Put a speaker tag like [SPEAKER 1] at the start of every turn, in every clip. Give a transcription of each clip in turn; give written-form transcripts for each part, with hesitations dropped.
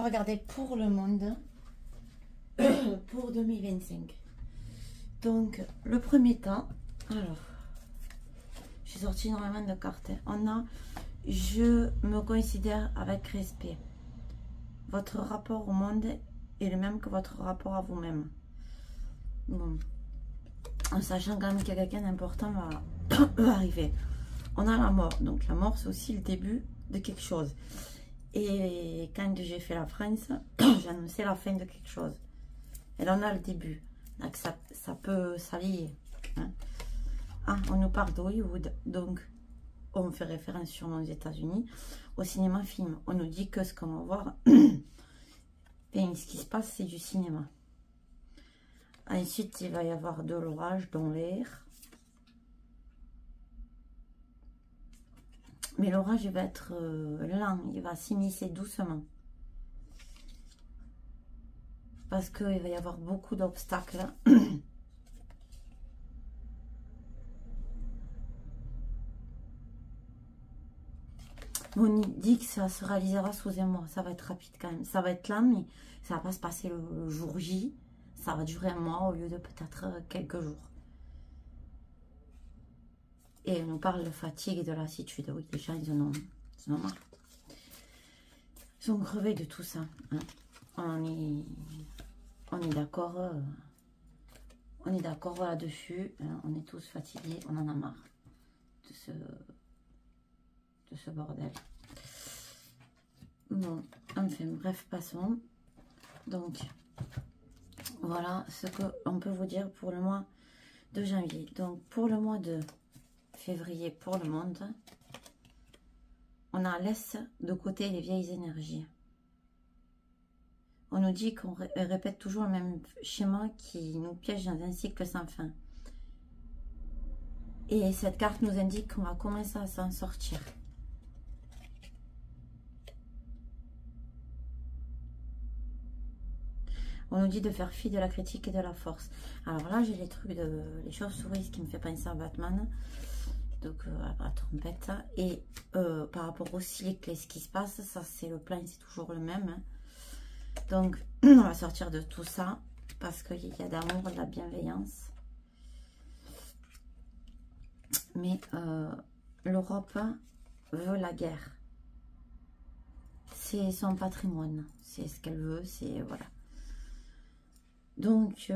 [SPEAKER 1] regarder pour le monde pour 2025. Donc, le premier temps, alors, j'ai sorti énormément de cartes. On a, je me considère avec respect. Votre rapport au monde est le même que votre rapport à vous-même. Bon, en sachant quand même qu'il y a quelqu'un d'important va arriver. On a la mort. Donc, la mort, c'est aussi le début de quelque chose. Et quand j'ai fait la France, j'ai annoncé la fin de quelque chose. Et là, on a le début. Donc, ça peut s'allier. Hein. Ah, on nous parle d'Hollywood. Donc, on fait référence sûrement aux États-Unis. Au cinéma film, on nous dit que ce qu'on va voir, et ce qui se passe, c'est du cinéma. Ensuite, il va y avoir de l'orage dans l'air. Mais l'orage, il va être lent. Il va s'immiscer doucement. Parce qu'il va y avoir beaucoup d'obstacles. On dit que ça se réalisera sous un mois. Ça va être rapide quand même. Ça va être lent, mais ça va pas se passer le jour J. Ça va durer un mois au lieu de peut-être quelques jours. Et on nous parle de fatigue et de lassitude. Oui, les gens, ils en ont marre. Ils sont crevés de tout ça. Hein. On est d'accord. On est d'accord là-dessus. Hein. On est tous fatigués. On en a marre de ce bordel. Bon, enfin, bref, passons. Donc, voilà ce qu'on peut vous dire pour le mois de janvier. Donc, pour le mois de février, pour le monde, on a laisse de côté les vieilles énergies. On nous dit qu'on répète toujours le même schéma qui nous piège dans un cycle sans fin. Et cette carte nous indique qu'on va commencer à s'en sortir. On nous dit de faire fi de la critique et de la force. Alors là, j'ai les trucs les chauves-souris, ce qui me fait penser à Batman. Donc, à la trompette. Et par rapport au cycle et ce qui se passe, ça, c'est le plan, c'est toujours le même. Hein. Donc, on va sortir de tout ça parce qu'il y a d'amour, de la bienveillance. Mais l'Europe veut la guerre. C'est son patrimoine. C'est ce qu'elle veut, c'est... Voilà. Donc,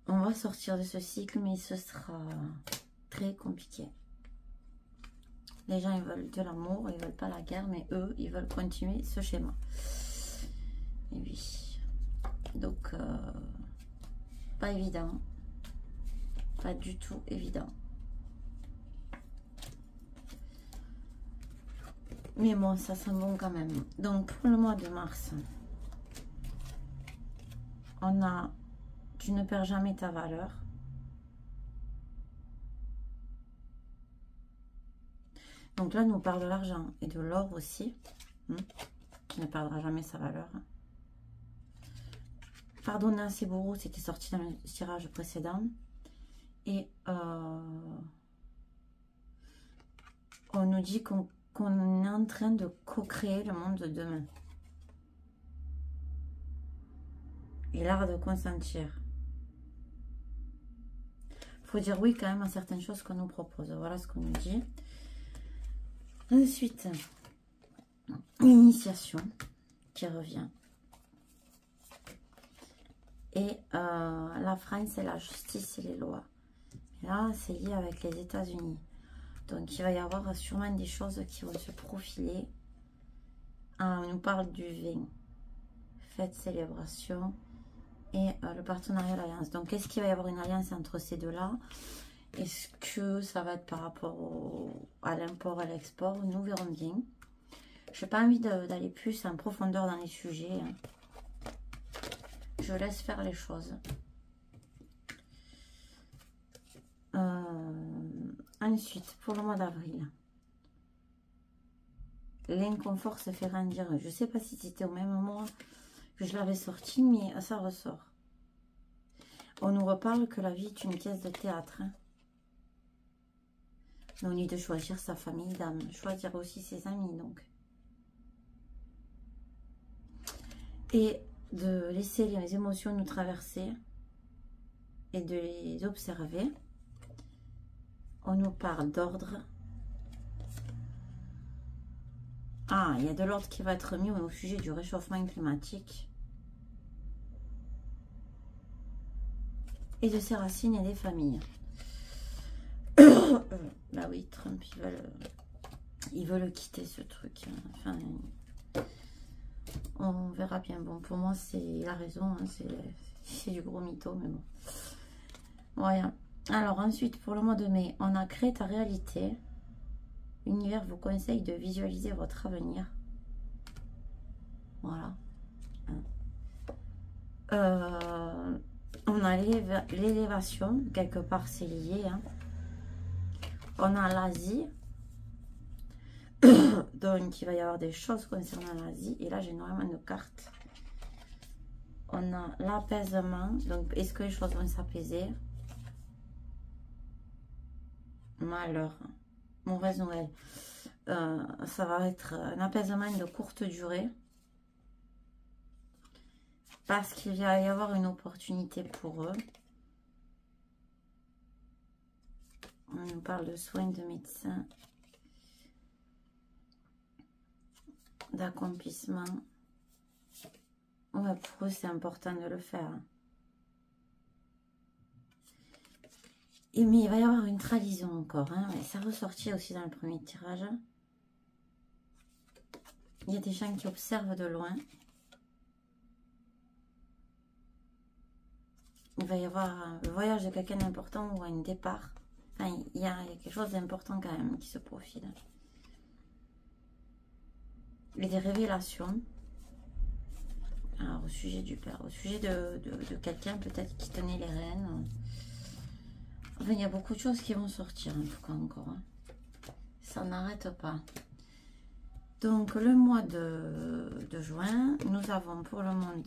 [SPEAKER 1] on va sortir de ce cycle, mais ce sera très compliqué. Les gens, ils veulent de l'amour, ils veulent pas la guerre, mais eux, ils veulent continuer ce schéma. Et oui. Donc, pas évident. Pas du tout évident. Mais bon, ça sent bon quand même. Donc, pour le mois de mars, on a « Tu ne perds jamais ta valeur ». Donc là, on nous parle de l'argent et de l'or aussi. Qui ne perdra jamais sa valeur. Pardonnez à ses bourreaux, c'était sorti dans le tirage précédent. Et on nous dit qu'on est en train de co-créer le monde de demain. Et l'art de consentir. Il faut dire oui quand même à certaines choses qu'on nous propose. Voilà ce qu'on nous dit. Ensuite, l'initiation qui revient. Et la France et la justice et les lois. Et là, c'est lié avec les États-Unis. Donc, il va y avoir sûrement des choses qui vont se profiler. Ah, on nous parle du vin. Fête, célébration. Et le partenariat, l'alliance. Donc, est-ce qu'il va y avoir une alliance entre ces deux-là? Est-ce que ça va être par rapport à l'import et l'export? Nous verrons bien. Je n'ai pas envie d'aller plus en profondeur dans les sujets. Hein. Je laisse faire les choses. Ensuite, pour le mois d'avril, l'inconfort se fait grandir. Je ne sais pas si c'était au même mois que je l'avais sorti, mais ça ressort. On nous reparle que la vie est une pièce de théâtre. Hein. On dit de choisir sa famille d'âme, choisir aussi ses amis. Donc, et de laisser les émotions nous traverser et de les observer. On nous parle d'ordre. Ah, il y a de l'ordre qui va être mis au sujet du réchauffement climatique et de ses racines et des familles. Bah oui, Trump, il veut le quitter, ce truc. Enfin, on verra bien. Bon, pour moi, il a raison. Hein, c'est du gros mytho, mais bon. Voilà. Alors, ensuite, pour le mois de mai, on a créé ta réalité. L'univers vous conseille de visualiser votre avenir. Voilà. On a l'élévation. Quelque part, c'est lié. Hein. On a l'Asie. Donc, il va y avoir des choses concernant l'Asie. Et là, j'ai énormément de cartes. On a l'apaisement. Donc, est-ce que les choses vont s'apaiser? Malheur. Mauvaise nouvelle. Ça va être un apaisement de courte durée. Parce qu'il va y avoir une opportunité pour eux. On nous parle de soins de médecin. D'accomplissement. Ouais, pour eux, c'est important de le faire. Mais il va y avoir une trahison encore. Hein, et ça ressortit aussi dans le premier tirage. Il y a des gens qui observent de loin. Il va y avoir le voyage de quelqu'un d'important ou un départ. Enfin, il y a quelque chose d'important quand même qui se profile. Et des révélations. Alors, au sujet du père, au sujet de quelqu'un peut-être qui tenait les rênes. Enfin, il y a beaucoup de choses qui vont sortir en tout cas encore. Hein. Ça n'arrête pas. Donc, le mois de juin, nous avons pour le monde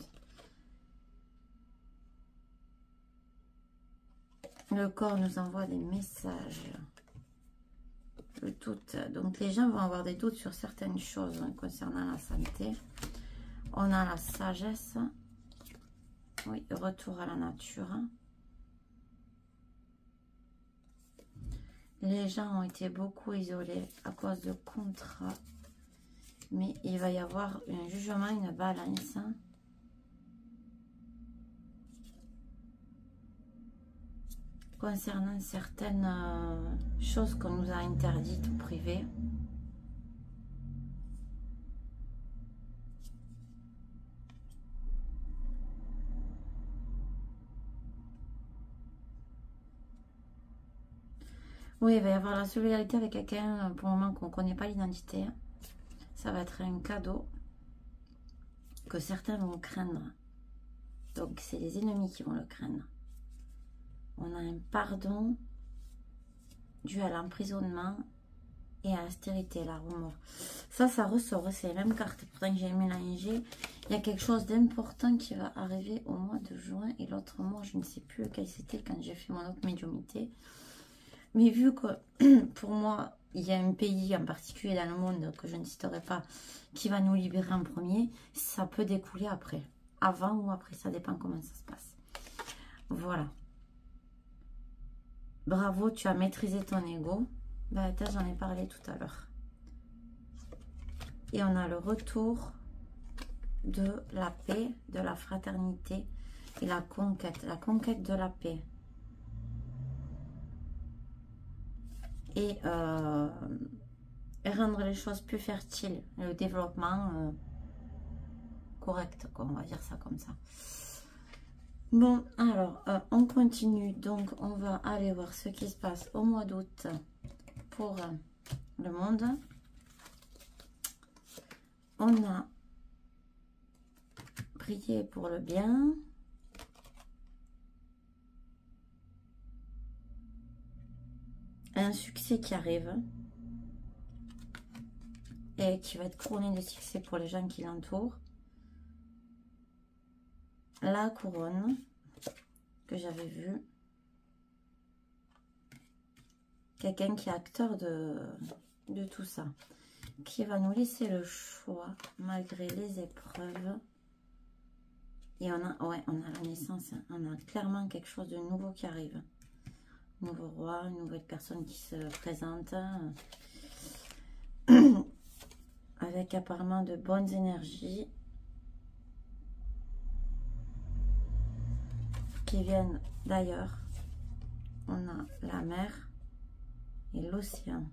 [SPEAKER 1] le corps nous envoie des messages. Le doute. Donc, les gens vont avoir des doutes sur certaines choses hein, concernant la santé. On a la sagesse. Oui, retour à la nature. Les gens ont été beaucoup isolés à cause de contrats. Mais il va y avoir un jugement, une balance. Concernant certaines choses qu'on nous a interdites ou privées. Oui, il va y avoir la solidarité avec quelqu'un pour le moment qu'on ne connaît pas l'identité. Ça va être un cadeau que certains vont craindre. Donc, c'est les ennemis qui vont le craindre. On a un pardon dû à l'emprisonnement et à l'austérité, la remords. Ça ressort, c'est les mêmes cartes. Pourtant, j'ai mélangé. Il y a quelque chose d'important qui va arriver au mois de juin. Et l'autre mois, je ne sais plus lequel c'était quand j'ai fait mon autre médiumnité. Mais vu que pour moi, il y a un pays en particulier dans le monde que je ne citerai pas qui va nous libérer en premier, ça peut découler après. Avant ou après, ça dépend comment ça se passe. Voilà. Bravo, tu as maîtrisé ton ego. Ben, j'en ai parlé tout à l'heure. Et on a le retour de la paix, de la fraternité et la conquête de la paix. Et rendre les choses plus fertiles, le développement correct, quoi, on va dire ça comme ça. Bon, alors, on continue, donc on va aller voir ce qui se passe au mois d'août pour le monde. On a prié pour le bien. Un succès qui arrive et qui va être couronné de succès pour les gens qui l'entourent. La couronne que j'avais vue. Quelqu'un qui est acteur de tout ça. Qui va nous laisser le choix malgré les épreuves. Et ouais, on a la naissance, hein. On a clairement quelque chose de nouveau qui arrive. Nouveau roi, une nouvelle personne qui se présente. Avec apparemment de bonnes énergies. Qui viennent d'ailleurs. On a la mer et l'océan.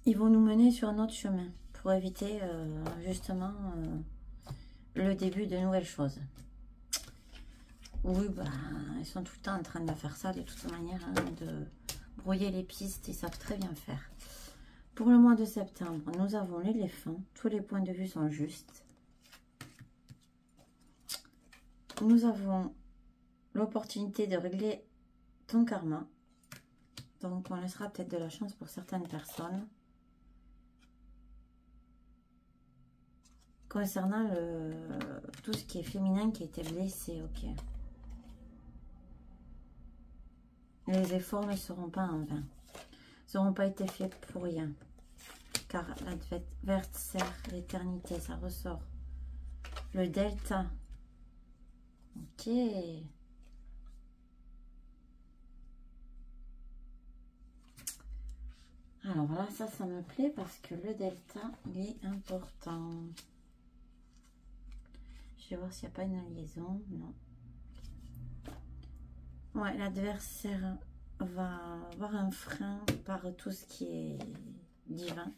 [SPEAKER 1] Ils vont nous mener sur un autre chemin pour éviter justement le début de nouvelles choses. Oui, bah, ils sont tout le temps en train de faire ça de toute manière, hein, de brouiller les pistes, ils savent très bien faire. Pour le mois de septembre, nous avons l'éléphant, tous les points de vue sont justes. Nous avons l'opportunité de régler ton karma, donc on laissera peut-être de la chance pour certaines personnes. Concernant tout ce qui est féminin qui a été blessé, ok. Les efforts ne seront pas en vain. Ils n'auront pas été faits pour rien. Car l'adversaire, l'éternité, ça ressort. Le delta. Ok. Alors là, ça me plaît parce que le delta, il est important. Je vais voir s'il n'y a pas une liaison. Non. Ouais, l'adversaire va avoir un frein par tout ce qui est divin.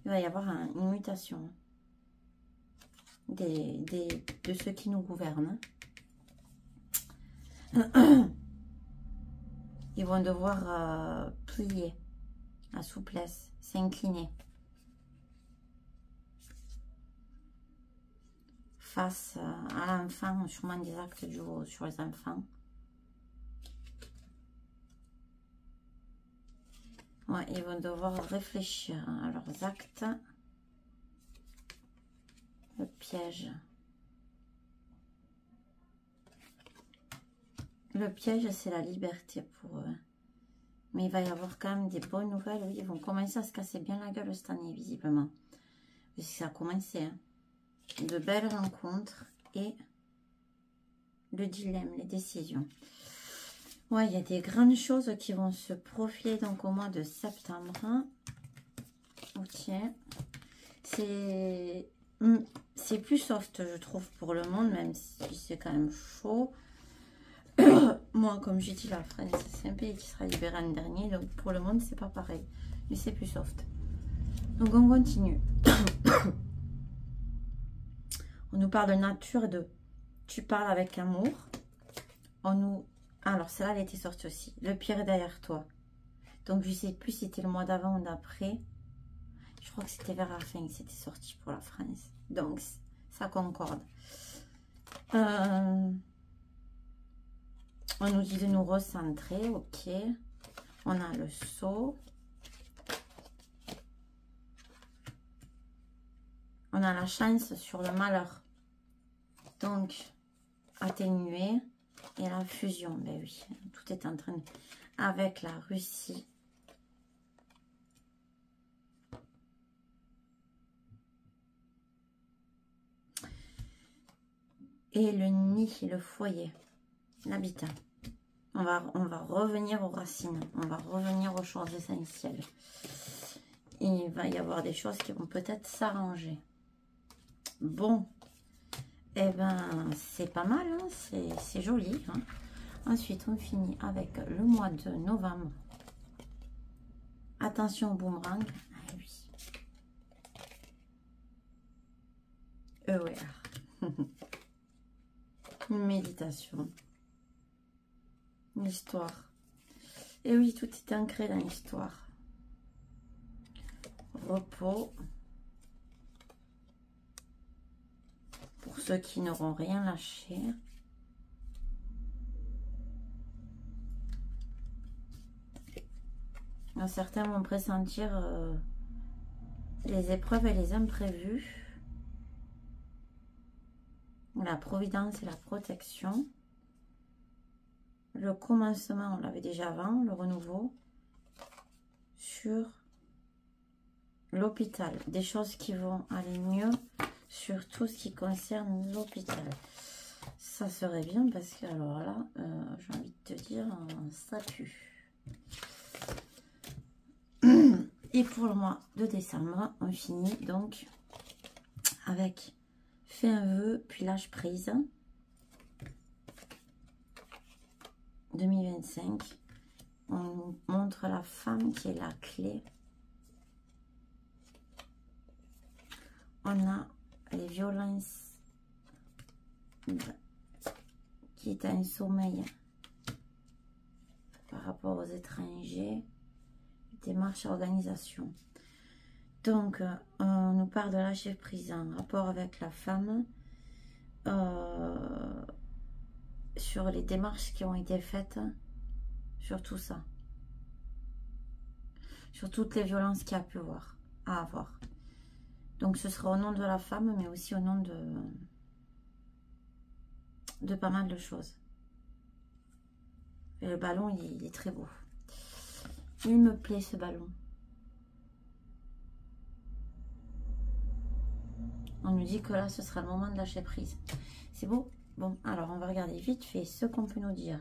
[SPEAKER 1] Il va y avoir une mutation de ceux qui nous gouvernent. Ils vont devoir plier à souplesse, s'incliner face à l'enfant, sûrement des actes du haut sur les enfants. Ouais, ils vont devoir réfléchir à leurs actes. Le piège. Le piège, c'est la liberté pour eux. Mais il va y avoir quand même des bonnes nouvelles. Oui, ils vont commencer à se casser bien la gueule cette année, visiblement. Parce que ça a commencé. Hein. De belles rencontres et le dilemme, les décisions. Ouais, il y a des grandes choses qui vont se profiler donc au mois de septembre. Ok. C'est plus soft, je trouve, pour le monde, même si c'est quand même chaud. Moi, comme j'ai dit, la France, c'est un pays qui sera libéré en dernier. Donc, pour le monde, c'est pas pareil. Mais c'est plus soft. Donc, on continue. On nous parle de nature et de... Tu parles avec amour. On nous... Alors, celle-là, elle était sortie aussi. Le pire est derrière toi. Donc, je sais plus si c'était le mois d'avant ou d'après. Je crois que c'était vers la fin que c'était sorti pour la France. Donc, ça concorde. On nous dit de nous recentrer. Ok. On a le sceau. On a la chance sur le malheur. Donc, atténuer. Et la fusion, ben oui, tout est en train de... Avec la Russie. Et le nid, le foyer, l'habitat. On va revenir aux racines. On va revenir aux choses essentielles. Il va y avoir des choses qui vont peut-être s'arranger. Bon. Eh ben, c'est pas mal, hein, c'est joli. Hein. Ensuite, on finit avec le mois de novembre. Attention au boomerang. Ah oui. EWR. Une méditation. L'histoire. Et oui, tout est ancré dans l'histoire. Repos. Pour ceux qui n'auront rien lâché. Certains vont pressentir les épreuves et les imprévus. La providence et la protection. Le commencement, on l'avait déjà avant, le renouveau. Sur l'hôpital. Des choses qui vont aller mieux sur tout ce qui concerne l'hôpital. Ça serait bien parce que, alors là, j'ai envie de te dire, ça pue. Et pour le mois de décembre, on finit donc avec fais un vœu, puis lâche prise. 2025. On montre la femme qui est la clé. On a les violences qui est un sommeil par rapport aux étrangers, démarche et organisation. Donc, on nous parle de lâcher prise en rapport avec la femme sur les démarches qui ont été faites, sur tout ça. Sur toutes les violences qu'il y a pu avoir. Donc, ce sera au nom de la femme, mais aussi au nom de pas mal de choses. Et le ballon, il est très beau. Il me plaît, ce ballon. On nous dit que là, ce sera le moment de lâcher prise. C'est beau? Bon, alors, on va regarder vite fait ce qu'on peut nous dire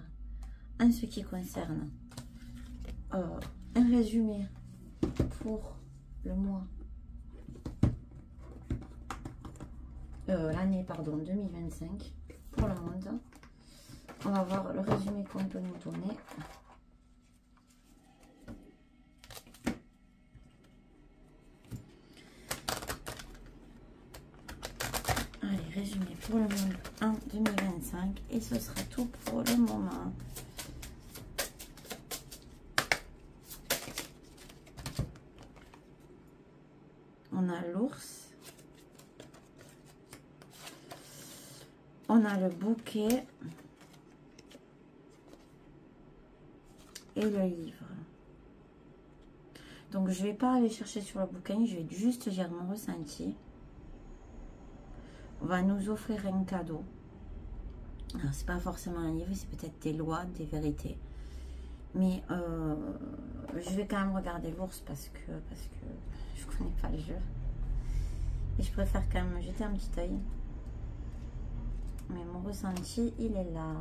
[SPEAKER 1] en ce qui concerne un résumé pour le mois. L'année, pardon, 2025 pour le monde. On va voir le résumé qu'on peut nous donner. Allez, résumé pour le monde en 2025. Et ce sera tout pour le moment. On a l'ours. On a le bouquet. Et le livre. Donc, je ne vais pas aller chercher sur le bouquin. Je vais juste dire mon ressenti. On va nous offrir un cadeau. Alors, c'est pas forcément un livre. C'est peut-être des lois, des vérités. Mais je vais quand même regarder l'ours parce que je connais pas le jeu. Et je préfère quand même jeter un petit œil. Mais mon ressenti, il est là.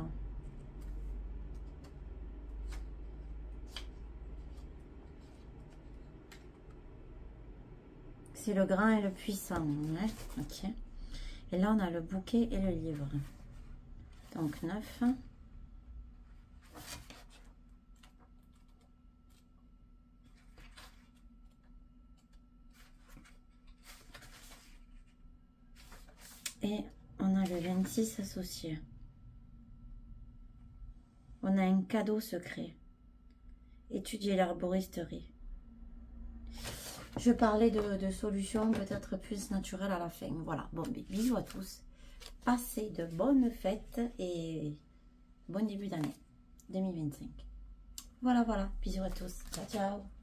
[SPEAKER 1] C'est le grand et le puissant. Ouais, ok. Et là, on a le bouquet et le livre. Donc, 9. Et on a le 26 associé. On a un cadeau secret. Étudier l'arboristerie. Je parlais de solutions peut-être plus naturelles à la fin. Voilà. Bon, bisous à tous. Passez de bonnes fêtes et bon début d'année 2025. Voilà. Bisous à tous. Ciao, ciao.